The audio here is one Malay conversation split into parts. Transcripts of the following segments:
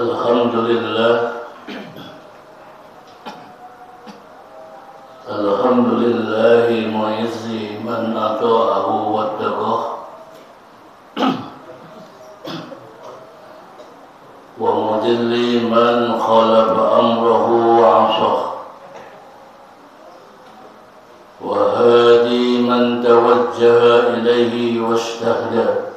Alhamdulillah, Alhamdulillahi mu'izzi man ata'ahu wattaqah wa mudilli man khalafa amrahu wa asah wa hadi man tawajjaha ilayhi washtahda.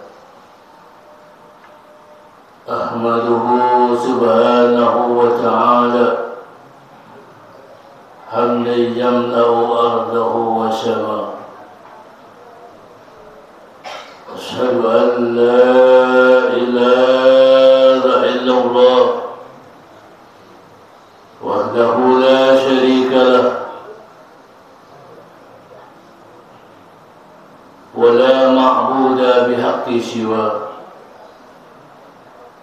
Ahmaduhu subhanahu wa ta'ala hamdan yamla'u ardahu wa sama. Ashhadu an la ilaha illallah wahdahu la sharika lah wa la ma'buda bihaqqi siwa.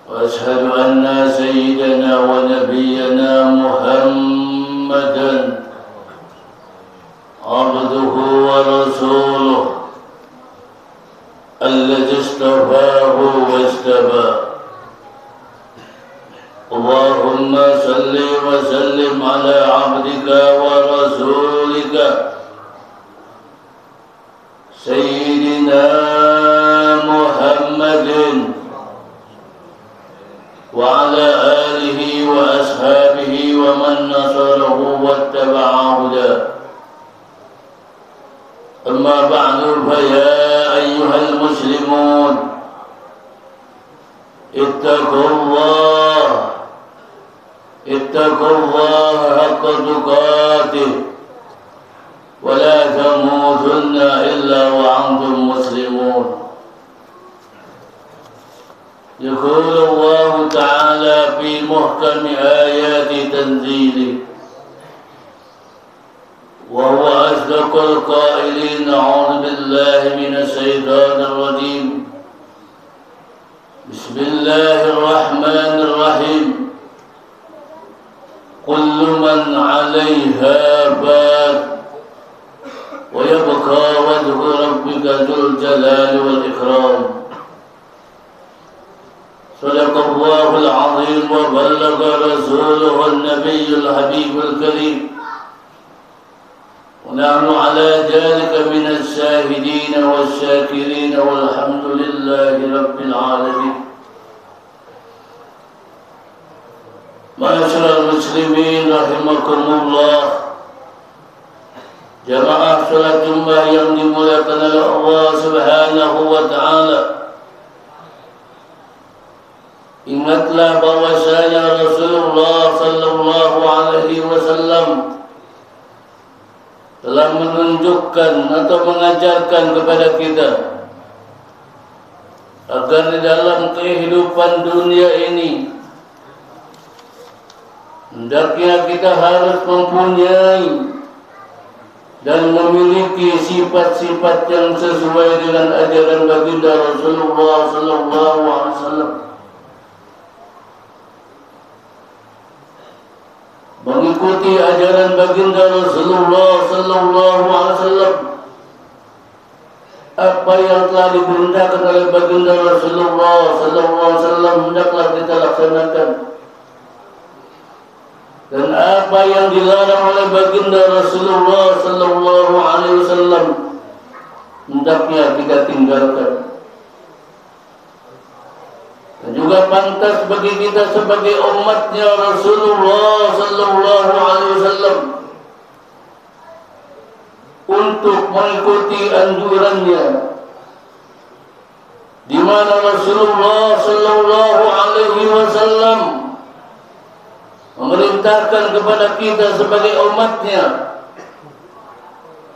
وأشهد أن سيدنا ونبينا محمدا عبده ورسوله الذي اصطفاه واجتباه. اللهم صل وسلم على عبدك ورسولك سيدنا محمد وعلى آله وأصحابه ومن نصره واتبع هداه. أما بعد فيا أيها المسلمون اتقوا الله حق تقاته ولا تموتن إلا وأنتم مسلمون. يقول الله تعالى في محكم آيات تنزيله وهو أصدق القائلين: أعوذ بالله من الشيطان الرجيم. بسم الله الرحمن الرحيم. كل من عليها فان ويبقى وجه ربك ذو الجلال والإكرام. صدق الله العظيم وبلغ رسوله النبي الحبيب الكريم، ونحن على ذلك من الشاهدين والشاكرين والحمد لله رب العالمين. معاشر المسلمين rahimakumullah, jamaah salat Jumat yang dimuliakan oleh Allah Subhanahu wa taala. Ingatlah bahwasanya Rasulullah sallallahu alaihi wasallam telah menunjukkan atau mengajarkan kepada kita agar di dalam kehidupan dunia ini hendaknya kita harus mempunyai dan memiliki sifat-sifat yang sesuai dengan ajaran baginda Rasulullah sallallahu alaihi wasallam. Mengikuti ajaran baginda Rasulullah sallallahu alaihi wasallam, apa yang telah diperintahkan oleh baginda Rasulullah sallallahu alaihi wasallam hendaklah kita laksanakan, dan apa yang dilarang oleh baginda Rasulullah sallallahu alaihi wasallam hendaknya kita tinggalkan. Dan juga pantas bagi kita sebagai umatnya Rasulullah sallallahu alaihi wasallam untuk mengikuti anjurannya, di mana Rasulullah sallallahu alaihi wasallam memerintahkan kepada kita sebagai umatnya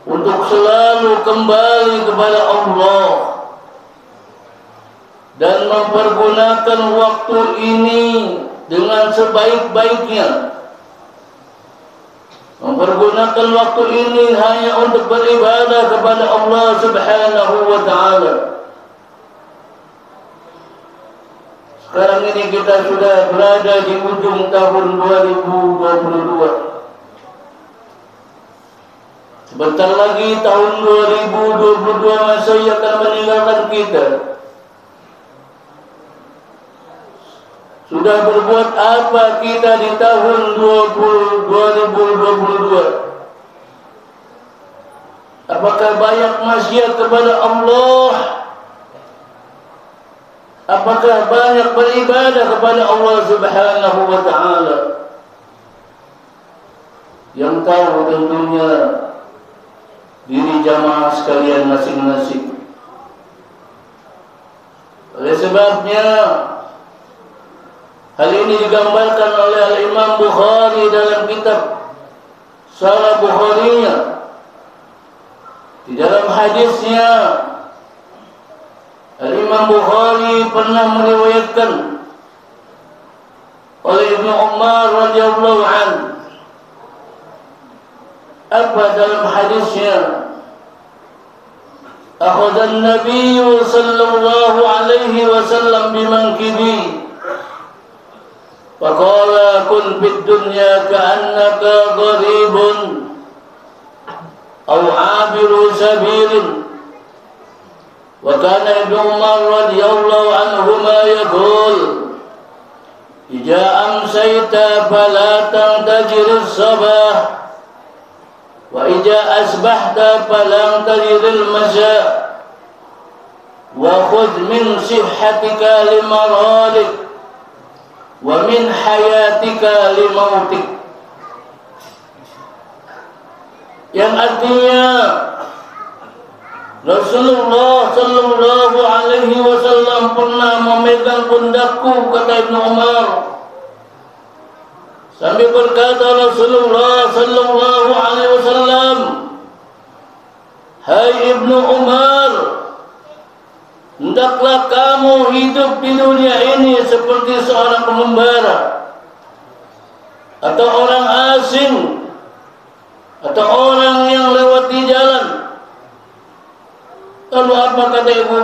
untuk selalu kembali kepada Allah dan mempergunakan waktu ini dengan sebaik-baiknya. Mempergunakan waktu ini hanya untuk beribadah kepada Allah Subhanahu wa ta'ala. Sekarang ini kita sudah berada di ujung tahun 2022. Sebentar lagi tahun 2022 Masehi akan meninggalkan kita. Sudah berbuat apa kita di tahun 2022? Apakah banyak maksiat kepada Allah? Apakah banyak beribadah kepada Allah Subhanahu wa ta'ala? Yang tahu tentunya diri jamaah sekalian masing-masing. Oleh sebabnya hal ini digambarkan oleh Al-Imam Bukhari dalam kitab Sahih Bukharinya. Di dalam hadisnya Al-Imam Bukhari pernah meriwayatkan oleh Ibnu Umar radhiyallahu anhu. Apa dalam hadisnya? Akhadha an-nabiy sallallahu alaihi wasallam bimankibi faqala kun fid dunya ka'annaka gharibun aw 'abiru sabilin. Wa kana Ibnu Umar radhiyallahu anhuma yaqul idza amsayta fala tantajir as-sabah wa idza asbahta falam tajidil masya wa khudh min sihhatika limaralik wa min hayatika limautik. Yang artinya Rasulullah sallallahu alaihi wasallam pernah memegang pundakku, kata Ibnu Umar. Sambil berkata Rasulullah sallallahu alaihi wasallam, hai Ibnu Umar, hendaklah kamu hidup di dunia ini seperti seorang pengembara atau orang asing atau orang yang lewat di jalan. Lalu apa kata Ibnu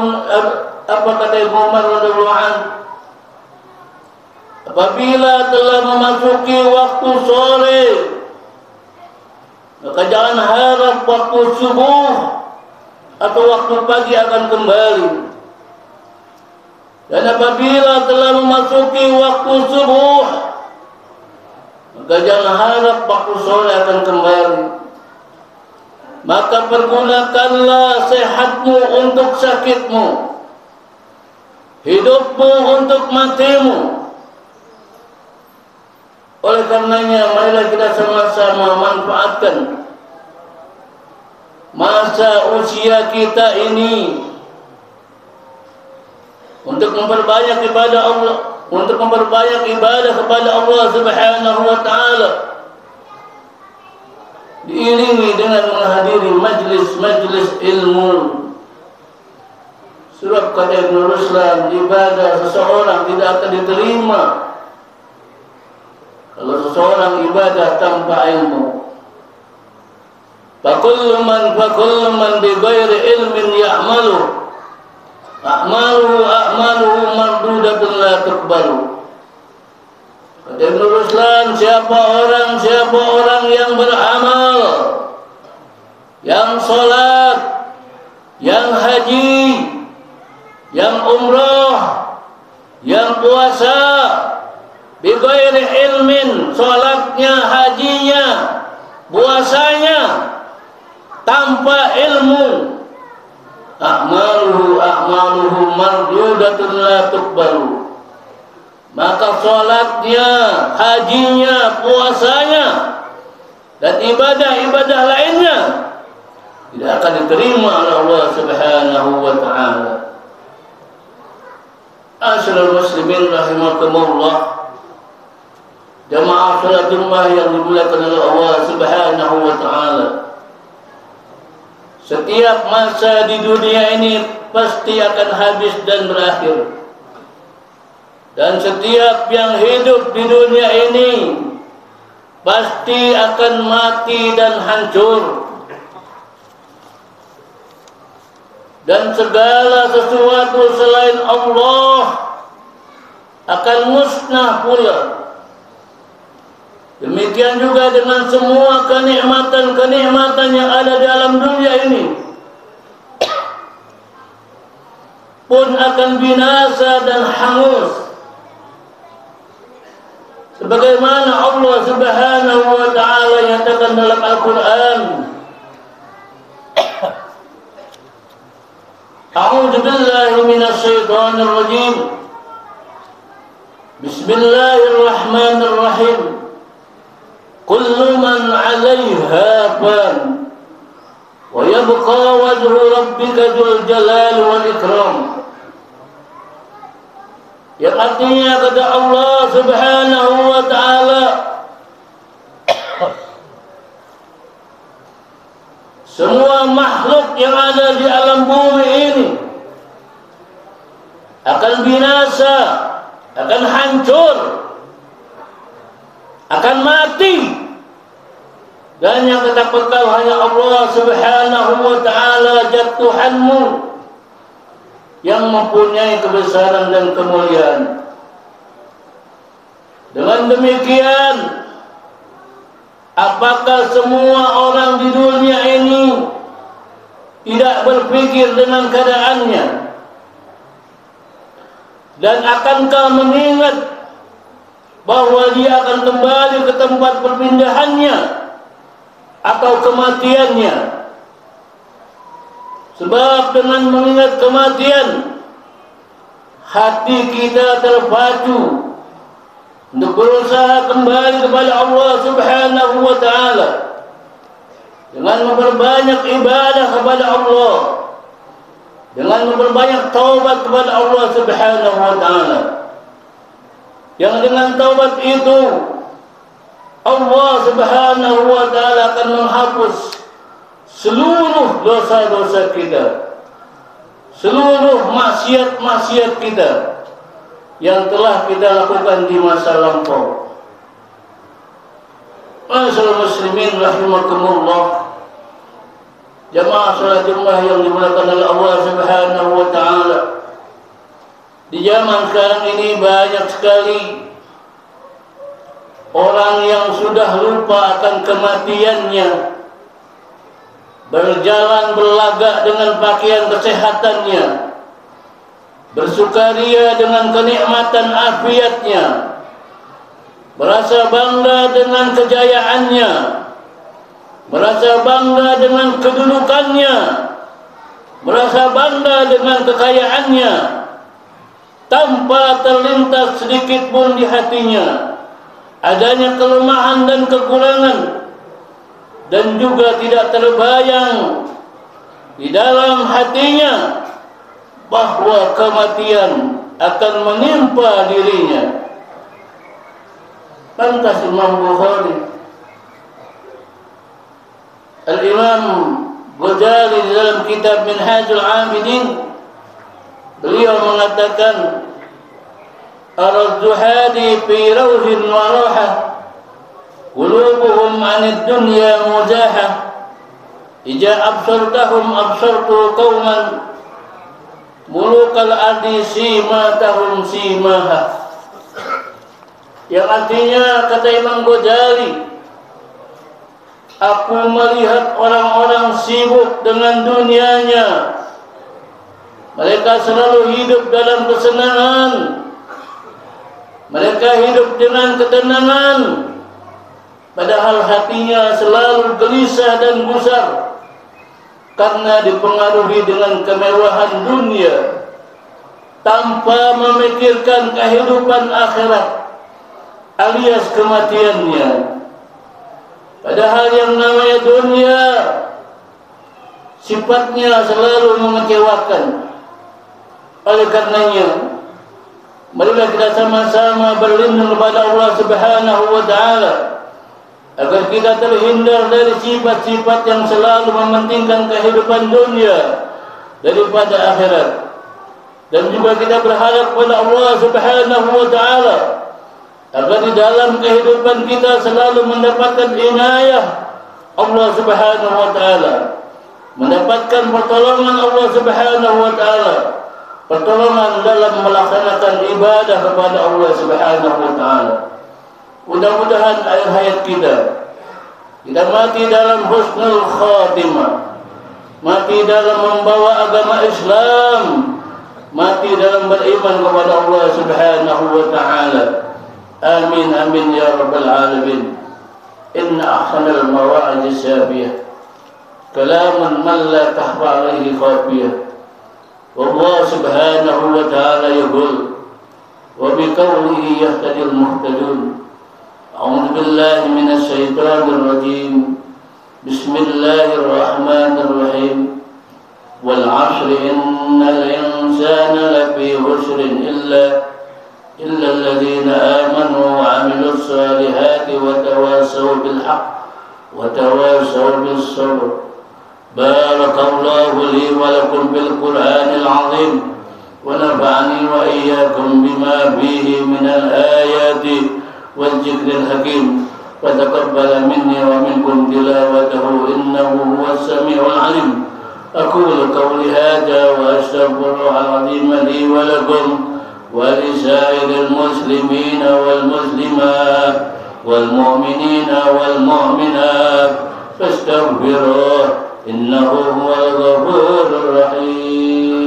Umar radhiyallahu anhu? Apabila telah memasuki waktu sore, maka jangan harap waktu subuh atau waktu pagi akan kembali. Dan apabila telah memasuki waktu subuh, maka jangan harap waktu sore akan kembali. Maka pergunakanlah sehatmu untuk sakitmu, hidupmu untuk matimu. Oleh karenanya, marilah kita sama-sama manfaatkan masa usia kita ini untuk memperbanyak ibadah Allah, untuk memperbanyak ibadah kepada Allah Subhanahu wa ta'ala, diiringi dengan menghadiri majlis-majlis ilmu. Sebab kata Ibnu Ruslan, ibadah seseorang tidak akan diterima kalau seseorang ibadah tanpa ilmu. Fakullu man bi ghairi ilmin ya'malu a'maluhu mardudatun la tuqbalu. Kata Ibnu Ruslan, siapa orang yang beramal, yang sholat, yang haji, yang umrah, yang puasa, bighairi ilmin, sholatnya, hajinya, puasanya tanpa ilmu, a'maluhu mardudatun la tuqbalu. Maka sholatnya, hajinya, puasanya, dan ibadah-ibadah lainnya tidak akan diterima oleh Allah Subhanahu wa ta'ala. Asyrul muslimin rahimakumullah, jamaah salat Jumat yang dimuliakan oleh Allah Subhanahu wa ta'ala. Setiap masa di dunia ini pasti akan habis dan berakhir. Dan setiap yang hidup di dunia ini pasti akan mati dan hancur. Dan segala sesuatu selain Allah akan musnah pula. Demikian juga dengan semua kenikmatan-kenikmatan yang ada di alam dunia ini pun akan binasa dan hangus. sebagaimana Allah Subhanahu wa taala nyatakan dalam Al-Qur'an, A'udzu billahi minasy syaithanir rajim. Bismillahirrahmanirrahim. Kullu man 'alaiha fan wa yabqa wajhu rabbika dzul jalali wal ikram. Yang artinya kata Allah Subhanahu wa taala, semua makhluk yang ada di alam bumi ini akan binasa, akan hancur, akan mati, dan yang tetap kekal hanya Allah Subhanahu wa taala jat Tuhanmu yang mempunyai kebesaran dan kemuliaan. Dengan demikian, apakah semua orang di dunia ini tidak berpikir dengan keadaannya? Dan akankah mengingat bahwa dia akan kembali ke tempat perpindahannya atau kematiannya? Sebab dengan mengingat kematian, hati kita terpacu untuk berusaha kembali kepada Allah Subhanahu wa taala dengan memperbanyak ibadah kepada Allah, dengan memperbanyak taubat kepada Allah Subhanahu wa taala. Yang dengan taubat itu Allah Subhanahu wa taala akan menghapus seluruh dosa-dosa kita, seluruh maksiat-maksiat kita yang telah kita lakukan di masa lampau. Ma'asyiral muslimin rahimakumullah, jamaah salat Jumat yang dimuliakan oleh Allah Subhanahu wa taala. Di zaman sekarang ini banyak sekali orang yang sudah lupa akan kematiannya, berjalan berlagak dengan pakaian kesehatannya, bersukaria dengan kenikmatan afiatnya, merasa bangga dengan kejayaannya, merasa bangga dengan kedudukannya, merasa bangga dengan kekayaannya, tanpa terlintas sedikit pun di hatinya adanya kelemahan dan kekurangan, dan juga tidak terbayang di dalam hatinya bahwa kematian akan menimpa dirinya. Pantas Imam Bukhari, Al-Imam Ghazali di dalam kitab Minhajul Abidin, beliau mengatakan, ar-zuhadi fi rawhin wa rahah, qulubuhum 'anid dunya muzahah, ija absartahum absartu qauman mulukal ardi simatahum simaha. Yang artinya, kata Imam Ghazali, aku melihat orang-orang sibuk dengan dunianya. Mereka selalu hidup dalam kesenangan, mereka hidup dengan ketenangan, padahal hatinya selalu gelisah dan gusar karena dipengaruhi dengan kemewahan dunia tanpa memikirkan kehidupan akhirat alias kematiannya. Padahal yang namanya dunia sifatnya selalu mengecewakan. Oleh karenanya, marilah kita sama-sama berlindung kepada Allah Subhanahu wa taala agar kita terhindar dari sifat-sifat yang selalu mementingkan kehidupan dunia daripada akhirat. Dan juga kita berharap kepada Allah Subhanahu wa taala agar di dalam kehidupan kita selalu mendapatkan inayah Allah Subhanahu wa taala, mendapatkan pertolongan Allah Subhanahu wa taala, pertolongan dalam melaksanakan ibadah kepada Allah Subhanahu wa taala. Mudah-mudahan akhir hayat kita mati dalam husnul khatimah, mati dalam membawa agama Islam, mati dalam beriman kepada Allah Subhanahu wa taala. آمين آمين يا رب العالمين. إن أحسن المواعظ الشافية كلام من لا تخفى عليه خافية. والله سبحانه وتعالى يقول وبقوله يهتدي المهتدون. أعوذ بالله من الشيطان الرجيم. بسم الله الرحمن الرحيم. والعصر إن الإنسان لفي خسر إلا الذين آمنوا وعملوا الصالحات وتواصوا بالحق وتواصوا بالصبر. بارك الله لي ولكم بالقرآن العظيم ونفعني وإياكم بما فيه من الآيات والذكر الحكيم وتقبل مني ومنكم تلاوته إنه هو السميع العليم. أقول قولي هذا وأستغفر الله العظيم لي ولكم ولسائر المسلمين والمسلمات والمؤمنين والمؤمنات فاستغفروه إنه هو الغفور الرحيم.